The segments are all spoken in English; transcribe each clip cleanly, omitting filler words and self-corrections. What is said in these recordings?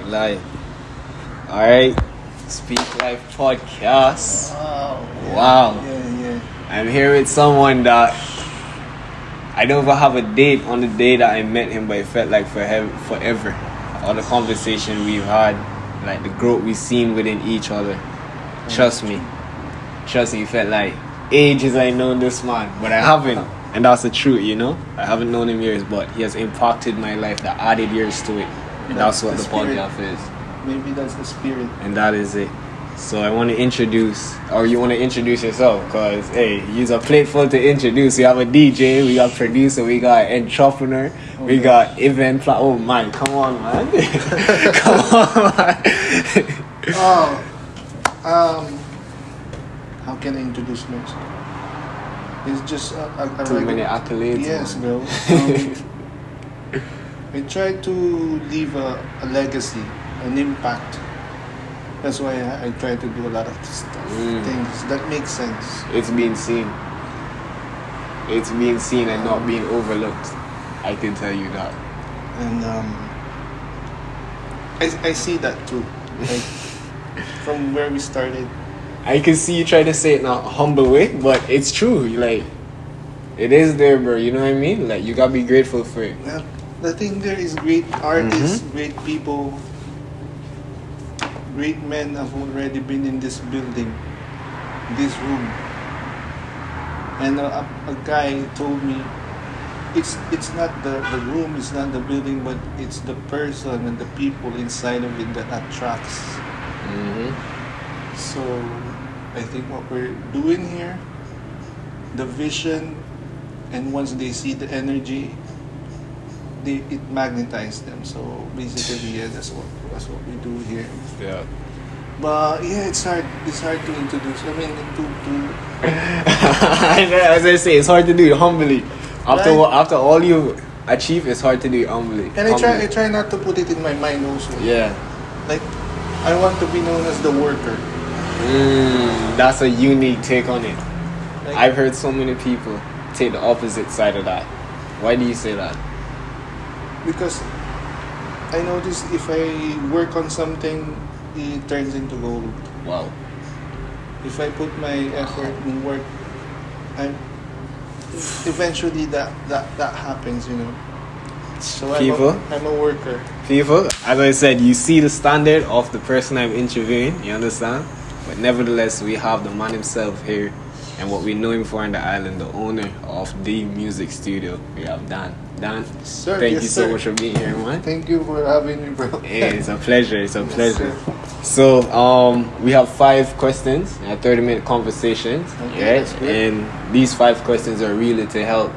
Live. Alright. Speak Life Podcast. Wow. Yeah. I'm here with someone that I don't even have a date on the day that I met him, but it felt like forever. All the conversation we've had, like the growth we've seen within each other. Trust me, it felt like ages I known this man, but I haven't. And that's the truth, you know? I haven't known him years, but he has impacted my life, that added years to it. And that's what the podcast is. Maybe that's the spirit. And that is it. So I want to introduce, or you want to introduce yourself? Because, hey, you're a plateful to introduce. We have a DJ, we got producer, we got entrepreneur, we got event plan. Oh, man, come on, man. Come on, man. How can I introduce myself? It's just a Too many accolades. Yes, man. bro. I try to leave a legacy, an impact. That's why I try to do a lot of things that make sense. It's being seen. It's being seen and not being overlooked. I can tell you that. And I see that too. Like, from where we started. I can see you try to say it in a humble way, but it's true. Like, it is there, bro. You know what I mean? Like, you gotta be grateful for it. Well, the thing there is great artists, great people, great men have already been in this building, this room. And a guy told me, it's not the room, it's not the building, but it's the person and the people inside of it that attracts. So I think what we're doing here, the vision, and once they see the energy, it magnetizes them. So basically, yeah, that's what we do here. Yeah. But yeah, it's hard to introduce. I mean, As I say, it's hard to do it humbly. After Right. after all you achieve, it's hard to do it humbly. and I try not to put it in my mind also. Yeah. Like, I want to be known as the worker. That's a unique take on it. Like, I've heard so many people take the opposite side of that. Why do you say that? because I notice if I work on something, it turns into gold. Wow. If I put my effort and work, eventually that happens, you know. So People? I'm a worker. People, as I said, you see the standard of the person I'm interviewing, you understand? But nevertheless, we have the man himself here, and what we know him for on the island, the owner of the music studio. We have Dan. Dan, Sir, thank yes, you so sir. much for being here, man. Thank you for having me, bro. It's a pleasure. It's a Yes, pleasure. sir. So, we have 5 questions, a 30-minute conversations, Okay, right? that's good. And these 5 questions are really to help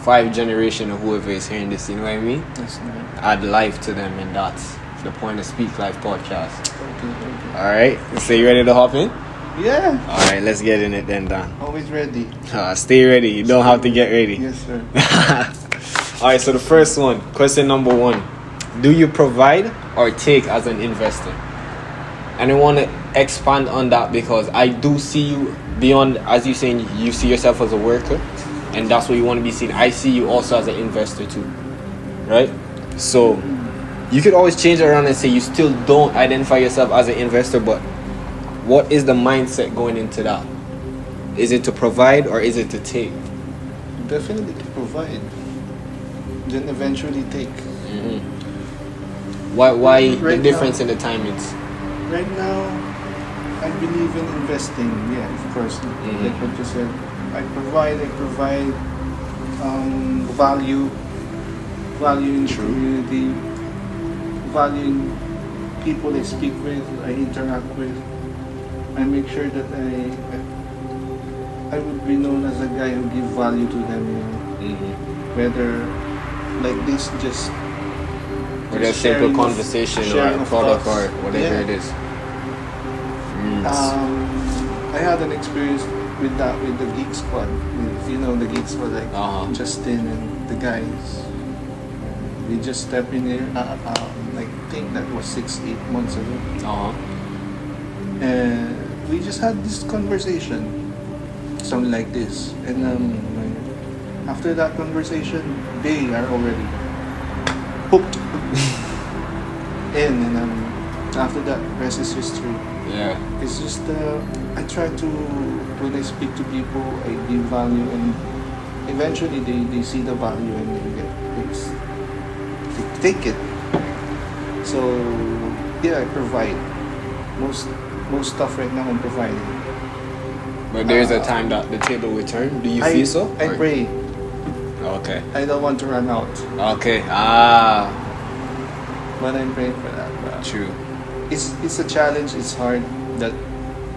5 generation of whoever is hearing this. You know what I mean? That's nice. Add life to them, and that's the point of Speak Life Podcast. Okay. All right. So you ready to hop in? Yeah, All right. Let's get in it then, Dan. always ready. Stay ready. You don't have to get ready. Yes, sir. All right. So the first one, question number 1: do you provide or take as an investor? And I want to expand on that because I do see you beyond, as you saying, you see yourself as a worker, and that's what you want to be seen. I see you also as an investor too, right? So you could always change it around and say you still don't identify yourself as an investor, but what is the mindset going into that? Is it to provide or is it to take? Definitely to provide. Then eventually take. Why Right the now- difference in the timings? Right now, I believe in investing. Yeah, of course. Like what you said, I provide value in the community, value in people I speak with, I interact with. I make sure that I would be known as a guy who give value to them. You know, whether like this, just Or a simple sharing of- conversation or sharing a of product thoughts. or whatever Yeah. it is. I had an experience with that with the Geek Squad. You know the Geek Squad, like Justin and the guys. We just stepped in there. Like I think that was 6-8 months ago, and we just had this conversation, something like this. And after that conversation, they are already hooked in, and After that, rest is history. Yeah. It's just I try to, when I speak to people, I give value, and eventually they see the value and they take it. So yeah, I provide most stuff right now. I'm providing. But there's a time that the table will turn. Do you feel so? I pray. Okay. I don't want to run out, Okay. but I'm praying for that. But True. it's a challenge. It's hard that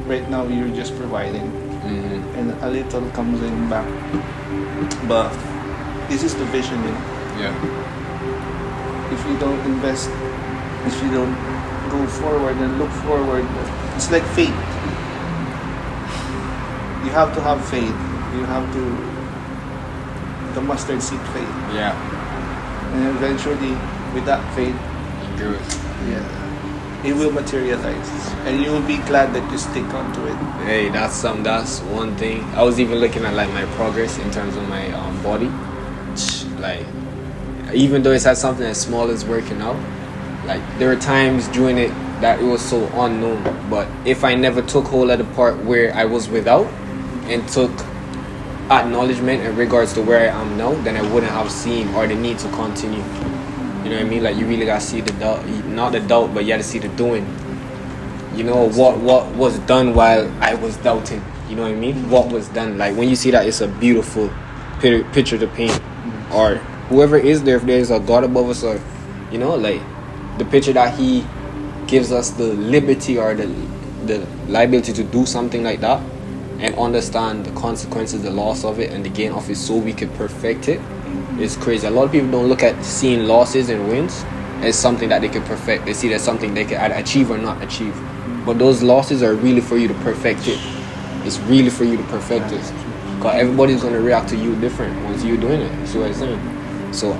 right now you're just providing, Mm-hmm. and a little comes in back. But this is the vision. You know? Yeah. If you don't invest, if you don't go forward and look forward, it's like faith. You have to have faith. You have to the mustard seed faith, Yeah. and eventually, with that faith, Good. yeah, it will materialize, and you will be glad that you stick onto it. Hey, that's one thing. I was even looking at like my progress in terms of my body. Like, even though it's had something as small as working out, like there were times during it that it was so unknown. But if I never took hold of the part where I was without and took acknowledgement in regards to where I am now, then I wouldn't have seen or the need to continue. You know what I mean? Like, you really gotta see the doubt, not the doubt, but you gotta see the doing. You know what was done while I was doubting. You know what I mean? What was done. Like, when you see that, it's a beautiful picture to paint. Or whoever is there, if there's a God above us, or you know, like the picture that He gives us the liberty or the liability to do something like that, and understand the consequences, the loss of it, and the gain of it, so we could perfect it. It's crazy. A lot of people don't look at seeing losses and wins as something that they can perfect. They see it as something they can either achieve or not achieve. But those losses are really for you to perfect it. It's really for you to perfect it. Because everybody's going to react to you different once you're doing it. You see what I'm saying? So,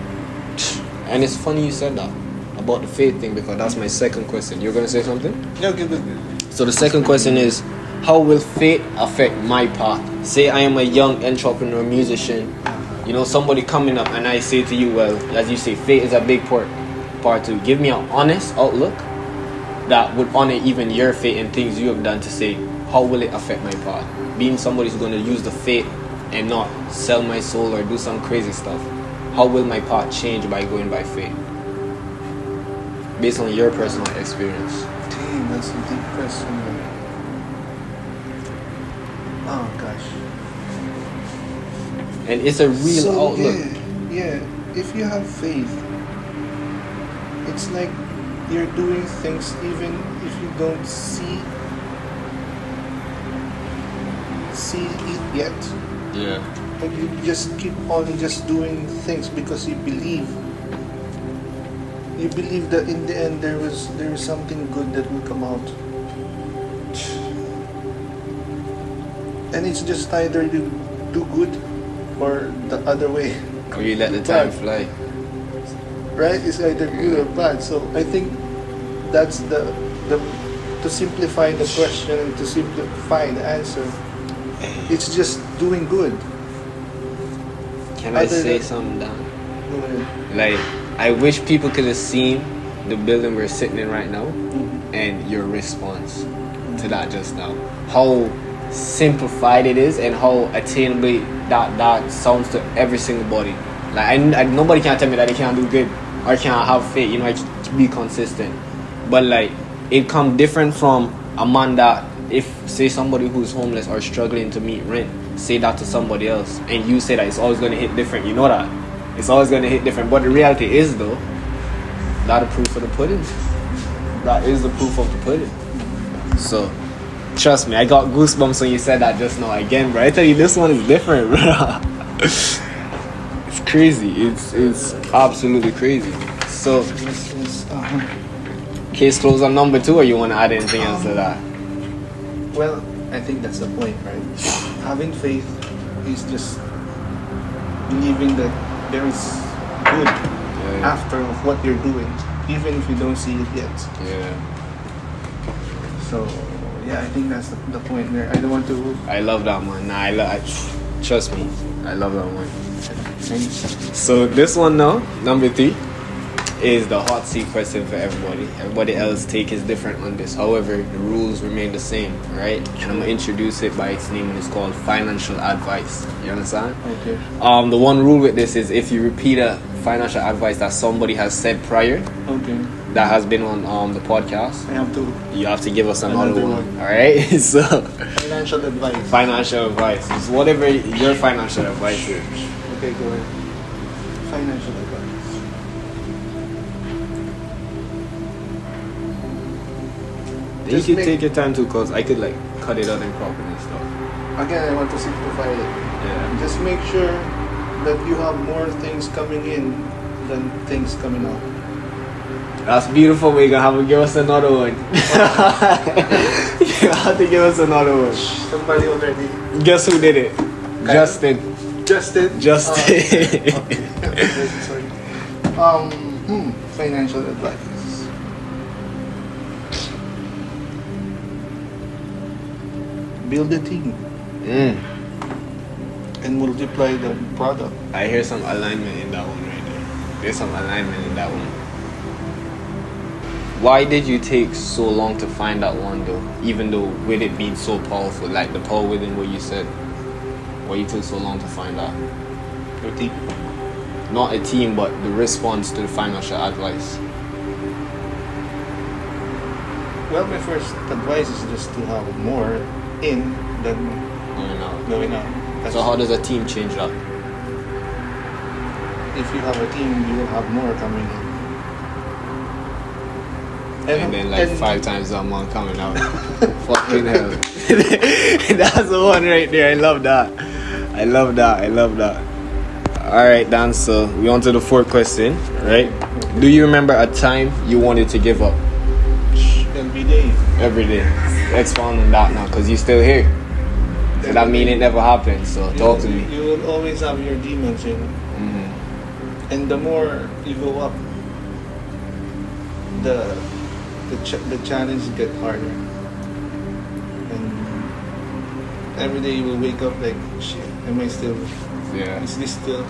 and it's funny you said that about the faith thing, because that's my second question. You're going to say something? Yeah, good. So the second question is, how will faith affect my path? Say I am a young entrepreneur musician, you know, somebody coming up, and I say to you, well, as you say, faith is a big part to give me an honest outlook that would honor even your faith and things you have done, to say, how will it affect my path? Being somebody who's going to use the faith and not sell my soul or do some crazy stuff, how will my path change by going by faith? Based on your personal experience. Dang, that's a deep question. Oh gosh. And it's a real outlook. Yeah. If you have faith, it's like you're doing things even if you don't see it yet. Yeah. And you just keep on just doing things because you believe. You believe that in the end there is something good that will come out. And it's just either you do good or the other way. Or you let the time fly. Right? It's either good or bad. So I think that's the to simplify the question and to simplify the answer. It's just doing good. Can I say something, Dan? Go ahead. Like, I wish people could have seen the building we're sitting in right now, and your response to that just now. How simplified it is, and how attainably that sounds to every single body. Like, nobody can tell me that they can't do good or can't have faith, you know, to be consistent. But like, it come different from a man that, if say somebody who's homeless or struggling to meet rent, say that to somebody else, and you say that, it's always going to hit different. You know that it's always going to hit different. But the reality is, though, that the proof of the pudding. That is the proof of the pudding. So trust me, I got goosebumps when you said that just now again, bro. I tell you, this one is different, bro. It's crazy. It's absolutely crazy. So, case closed on number 2, or you want to add anything else to that? Well, I think that's the point, right? Having faith is just believing that there is good after of what you're doing, even if you don't see it yet. Yeah. So yeah, I think that's the point there. I don't want to. I love that one. Nah, trust me, I love that one. Thanks. So this one now, number 3. is the hot seat question for everybody. Everybody else take is different on this. However, the rules remain the same, right? And I'm gonna introduce it by its name, and it's called financial advice. You understand? Okay. The one rule with this is if you repeat a financial advice that somebody has said prior, Okay. that has been on the podcast, you have to give us another one. All right. So Financial advice. financial advice is whatever your financial advice is. Okay, go ahead. Financial advice. You Just can make- take your time too, cause I could like cut it out and crop it and stuff. Again, I want to simplify it. Yeah. Just make sure that you have more things coming in than things coming out. That's beautiful. We're gonna have to give us another one. You have to give us another one. Somebody already. Guess who did it? Justin. Justin. Justin. Okay. Sorry. Financial advice. Build a team and multiply the product. I hear some alignment in that one right there. There's some alignment in that one. Why did you take so long to find that one though? Even though with it being so powerful, like the power within what you said, why you took so long to find that? Your team. Not a team, but the response to the financial advice. Well, my first advice is just to have more in than going out. That's So how does a team change that? if you have a team, you will have more coming in. And then like 5 times a month coming out. Fucking hell. That's the one right there. I love that. I love that. I love that. Alright, Dan, so we on to the fourth question, right? Do you remember a time you wanted to give up? Every day. Every day. Expound on that now, because you're still here. So that means it never happened, so talk to me. You will always have your demons, you know. Mm-hmm. And the more you go up, the challenge get harder. And every day you will wake up like, shit, am I still? Yeah. Is this still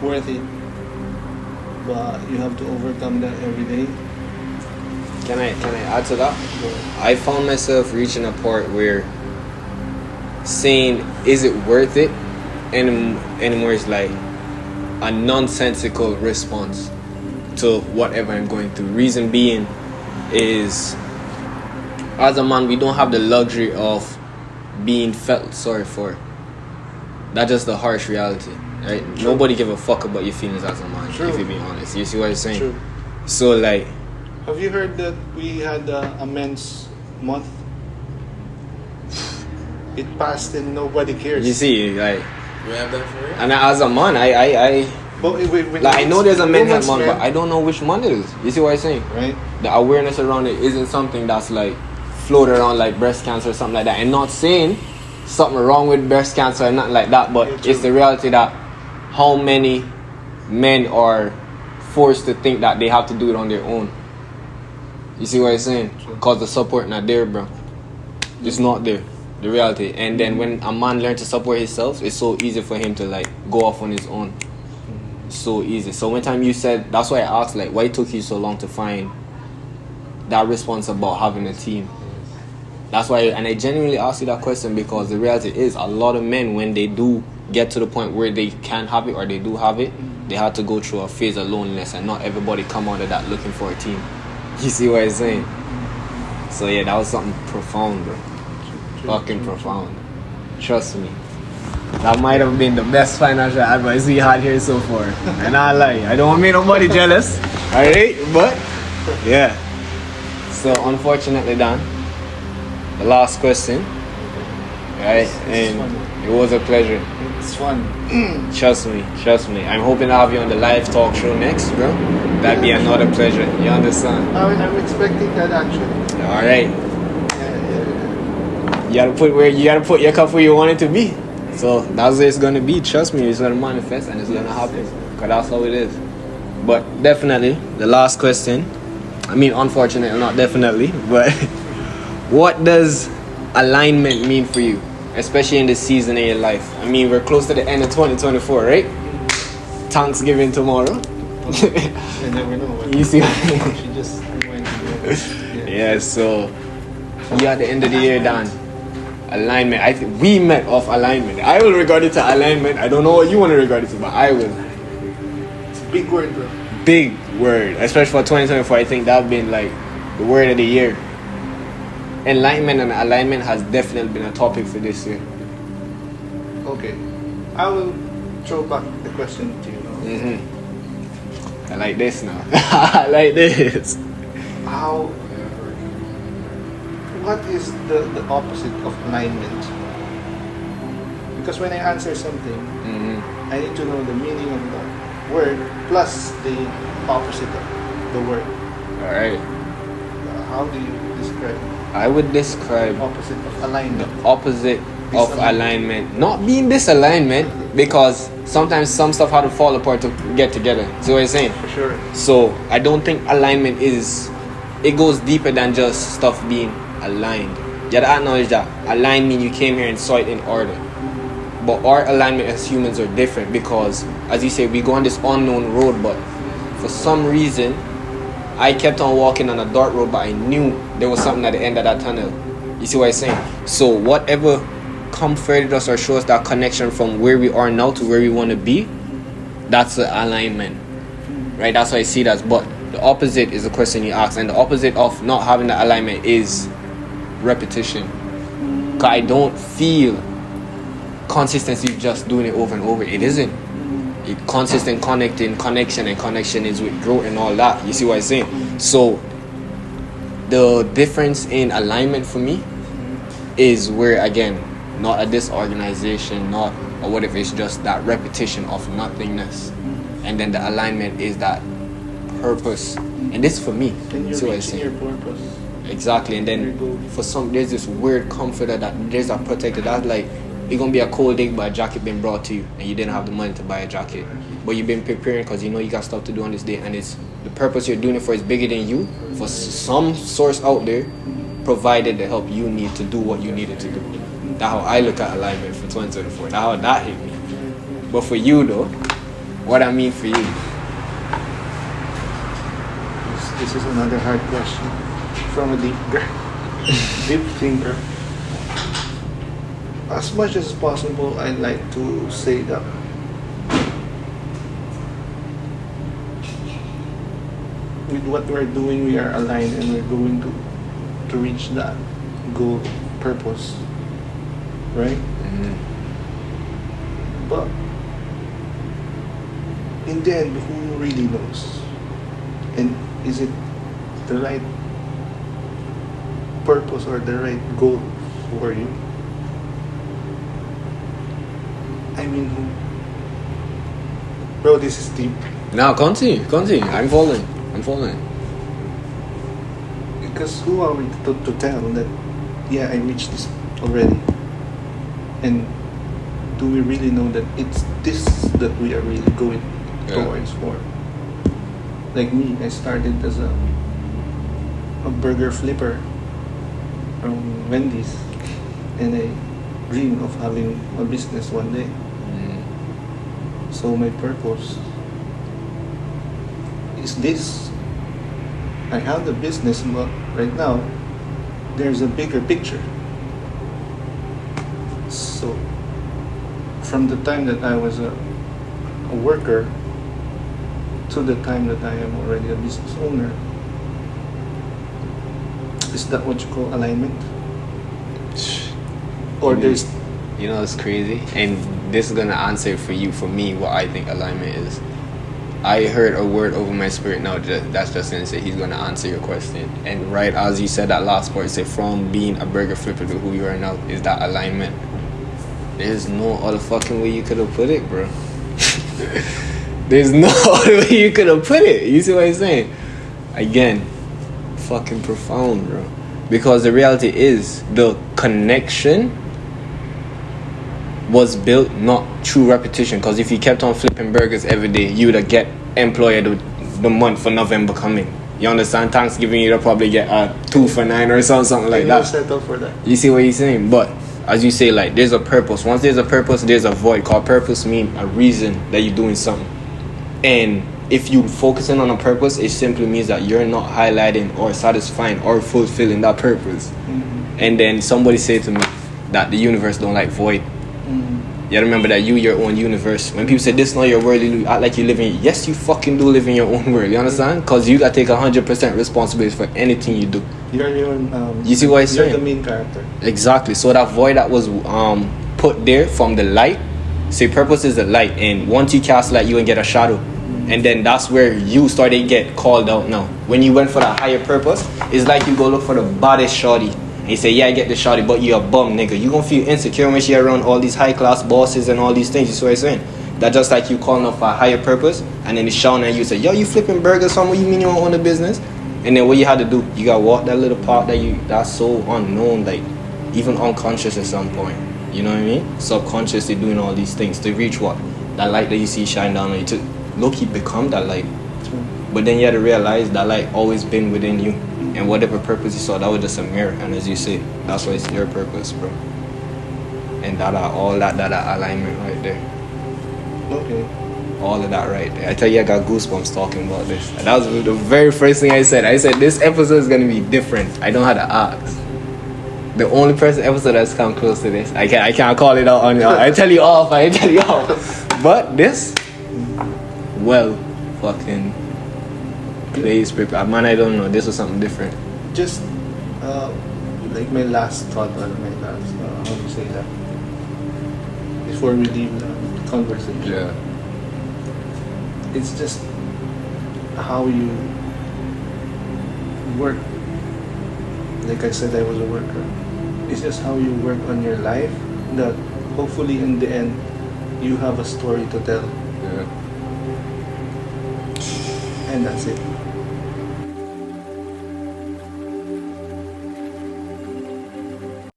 worth it? But you have to overcome that every day. Can I add to that? I found myself reaching a part where saying, is it worth it? Anymore is like a nonsensical response to whatever I'm going through. Reason being is, as a man, we don't have the luxury of being felt sorry for. That's just the harsh reality, right? True. Nobody give a fuck about your feelings as a man, True. if you're being honest. You see what I'm saying? True. So like, Have you heard that we had a men's month? It passed and nobody cares. you see, like, We have that for real? and as a man, I But when like, I know there's a men's health women's month, but I don't know which month it is. You see what I'm saying? right? The awareness around it isn't something that's like floated around like breast cancer or something like that. And not saying something wrong with breast cancer and nothing like that, but Yeah, true. it's the reality that how many men are forced to think that they have to do it on their own. You see what I'm saying? True. Because the support not there, bro. It's not there. The reality. And then when a man learns to support himself, it's so easy for him to like go off on his own. So easy. So one time you said, that's why I asked, like, why it took you so long to find that response about having a team? That's why, and I genuinely asked you that question because the reality is a lot of men, when they do get to the point where they can have it or they do have it, they had to go through a phase of loneliness, and not everybody come out of that looking for a team. You see what I'm saying? So yeah, that was something profound, bro. Fucking profound. Trust me. That might have been the best financial advice we had here so far. And I lie. I don't want to make nobody jealous. Alright? But yeah. So unfortunately, Dan, the last question. Right? It's And fun. it was a pleasure. It's fun. Trust me. I'm hoping to have you on the live talk show next, bro. That'd be another pleasure. You understand? I'm expecting that actually. Alright. Yeah. You gotta put your cup where you want it to be. So that's what it's gonna be. Trust me, it's gonna manifest and it's gonna happen. Cause that's how it is. But definitely, the last question. I mean, unfortunately, not definitely, but what does alignment mean for you, especially in this season of your life? I mean, we're close to the end of 2024, right? Thanksgiving tomorrow. I never know. But You see? she just reminded me of it. Yeah, so we at the end of the year, Dan. Alignment. We met off alignment. I will regard it to alignment. I don't know what you want to regard it to, but I will. It's a big word, bro. Big word, especially for 2024. I think that been like the word of the year. Enlightenment and alignment has definitely been a topic for this year. Okay, I will throw back the question to you now. I like this now. I like this. What is the opposite of alignment? Because when I answer something, I need to know the meaning of the word plus the opposite of the word. All right. How do you describe I would describe the opposite of alignment? the opposite of alignment not being disalignment, because sometimes some stuff had to fall apart to get together. See what I'm saying? For sure. So I don't think alignment it goes deeper than just stuff being aligned. You have to acknowledge that alignment, you came here and saw it in order. But our alignment as humans are different because, as you say, we go on this unknown road, but for some reason I kept on walking on a dark road, but I knew there was something at the end of that tunnel. You see what I'm saying? So whatever comforted us or showed us that connection from where we are now to where we want to be, that's the alignment. Right? That's why I see that. But the opposite is the question you asked, and the opposite of not having the alignment is repetition. Because I don't feel consistency just doing it over and over. It isn't. Consistent connection is with growth and all that. You see what I'm saying? So the difference in alignment for me is where, again, not a disorganization, not or what if it's just that repetition of nothingness, and then the alignment is that purpose. And this for me. And you're see what I'm reaching saying? your purpose. Exactly. And then for some, there's this weird comfort that there's a protector. That's like, it's gonna be a cold day, but a jacket been brought to you, and you didn't have the money to buy a jacket, but you've been preparing because you know you got stuff to do on this day, and it's the purpose you're doing it for is bigger than you. For some source out there, provided the help you need to do what you needed to do. That's how I look at alignment for 2024. That's how that hit me. But for you though, what I mean for you? This is another hard question from a deep thinker. As much as possible, I'd like to say that with what we're doing, we are aligned and we're going to reach that goal, purpose, right? But in the end, who really knows? And is it the right purpose or the right goal for you? I mean, bro, this is deep. Now continue. I'm following. Because who are we to tell that, yeah, I reached this already? And do we really know that it's this that we are really going towards for? Like me, I started as a burger flipper from Wendy's, and I dream of having a business one day. So my purpose is this. I have the business, but right now there's a bigger picture. So from the time that I was a worker to the time that I am already a business owner, is that what you call alignment? Or there's... You know, it's crazy, and this is gonna answer for you, for me, what I think alignment is. I heard a word over my spirit now that's just gonna say he's gonna answer your question. And right as you said that last part, say from being a burger flipper to who you are now, is that alignment. There's no other fucking way you could have put it, bro. There's no other way you could have put it. You see what I'm saying? Again, fucking profound, bro. Because the reality is the connection was built not through repetition. Because if you kept on flipping burgers every day, you would have get employed the month for November coming. You understand? Thanksgiving, you'd probably get a 2 for 9 or something like that. Settle for that. You see what he's saying? But as you say, like, there's a purpose. Once there's a purpose, there's a void. Called purpose mean a reason that you're doing something. And if you focusing on a purpose, it simply means that you're not highlighting or satisfying or fulfilling that purpose. And then somebody said to me that the universe don't like void. You gotta remember that you your own universe. When people say this is not your world, you act like you live in. Yes, you fucking do live in your own world. You understand? Because you gotta take 100% responsibility for anything you do. You're your own. You see what I'm saying? You're the main character. Exactly. So that void that was put there from the light. Say purpose is the light, and once you cast light, you can get a shadow, and then that's where you started get called out. Now, when you went for that higher purpose, it's like you go look for the baddest shorty. And you say, yeah, I get the shorty, but you're a bum, nigga. You gonna feel insecure when she around all these high class bosses and all these things. You see what I'm saying? That's just like you calling up for a higher purpose, and then it's shouting at you, say, yo, you flipping burgers, somewhere you mean you don't own a business? And then what you had to do, you gotta walk that little part that's so unknown, like even unconscious at some point. You know what I mean? Subconsciously doing all these things to reach what? That light that you see shine down on you, to low-key become that light. But then you had to realize that light always been within you. And whatever purpose you saw, that was just a mirror. And as you say, that's why it's your purpose, bro. And all that alignment right there. Okay. All of that right there. I tell you, I got goosebumps talking about this. And that was the very first thing I said. I said, this episode is going to be different. I don't have to ask. The only episode that's come close to this. I can't call it out on you. I tell you off. But this, well, fucking plays prepare. Man, I don't know. This was something different. Just like my last thought, or my last how do you say that? Before we leave the conversation. Yeah. It's just how you work. Like I said, I was a worker. It's just how you work on your life that hopefully in the end you have a story to tell. Yeah. And that's it.